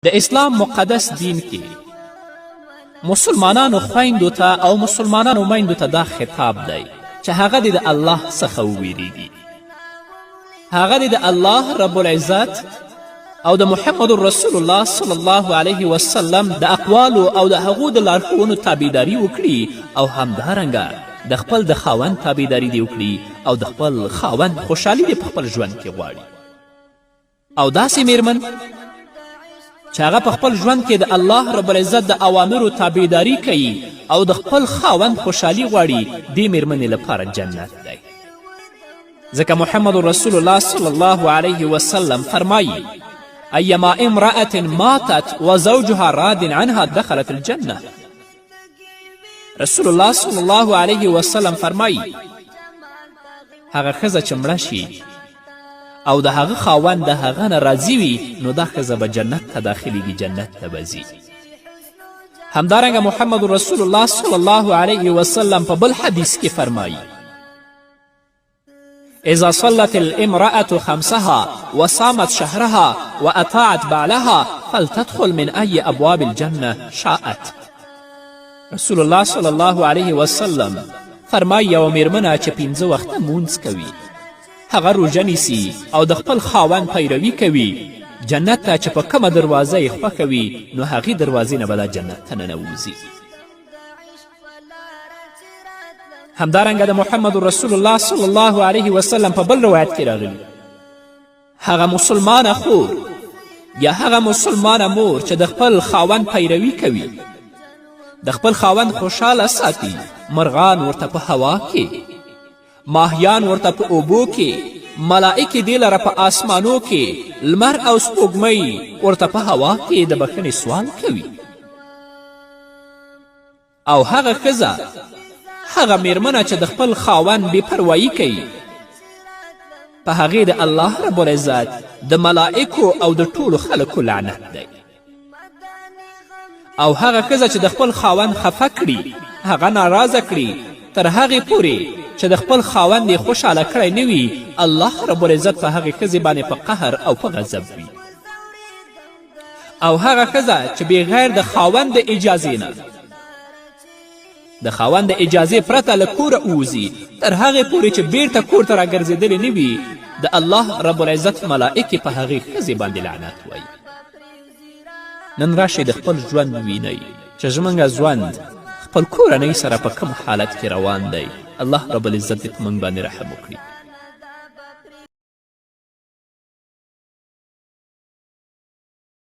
د اسلام مقدس دین کې مسلمانانو خویندو ته او مسلمانانو میندو ته دا خطاب دی چې هغه د الله څخه وویریږي، هغه د الله رب العزت او د محمد رسول الله صلی الله علیه وسلم د اقوالو او د هغو د لارښوونو تابعداري وکړي او همدارنګه د خپل د خاوند تابعداري دې وکړي او د خپل خاوند خوشحالي دې په خپل ژوند کې غواړي. او داسې میرمن چې هغه په خپل ژوند کې د الله رب العزت د اوامرو تابعداري کوي او د خپل خاوند خوشحالي غواړي، دې میرمنې لپاره جنت دی. ځکه محمد رسول الله صلی الله علیه وسلم فرمایي ایما امرأة ماتت وزوجها راد عنها دخلت الجنه. رسول الله صلی الله علیه وسلم فرمایي هغه ښځه چې مړه شي او د هغه خاوند د هغه نه راضي وي نو دا ښځه به جنت ته داخلیږي، جنت ته به ځي. همدارنګه محمد رسول الله صلی الله علیه وسلم په بل حدیث کې فرمایي اذا صلت الامرأة خمسها وصامت شهرها وأطاعت بعلها فلتدخل من أي أبواب الجنة شاءت. رسول الله صلی الله علیه وسلم فرمایي یوه میرمنه چې 5 وخته مونځ کوي، هغه روژه نیسي او د خپل خاوند پیروي کوي، جنت ته چې په کومه دروازه یې خوښه وي نو هغې دروازې نه به دا جنت ته ننوځي. همدارنګه د محمد رسول الله صلی الله علیه وسلم په بل روایت کې راغلي هغه مسلمانه خور یا هغه مسلمانه مور چې د خپل خاوند پیروي کوي، د خپل خاوند خوشحاله ساتي، مرغان ورته په هوا کې، ماهیان ورته په اوبو کې، ملائکې دې لره په آسمانو کې، لمر او سپوږمۍ ورته په هوا کې د بښنې سوال کوي. او هغه ښځه هغه میرمنه چې د خپل خاوند بې پروایي کوي په هغې د الله رب العزت د ملائکو او د ټولو خلکو لعنت دی. او هغه ښځه چې د خپل خاوند خفه کړي، هغه ناراضه کړي، تر هغې پورې چې د خپل خاوند یې خوشحاله کړی نه وي، الله رب العزت په هغې ښځې باندې په قهر او په غضب وي. او هغه ښځه چې بغیر د خاوند د اجازې نه، د خاوند د اجازې پرته له کوره ووځي، تر هغې پورې چې بیرته کور ته راګرځېدلې نه وي، د الله رب العزت ملائکې په هغې ښځې باندې لعنت وایي. نن راشئ د خپل ژوند وینئ چې زموږ ژوند خپل کورنۍ سره په کوم حالت کې روان دی. الله رب العزت دې په موږ باندې رحم وکړي.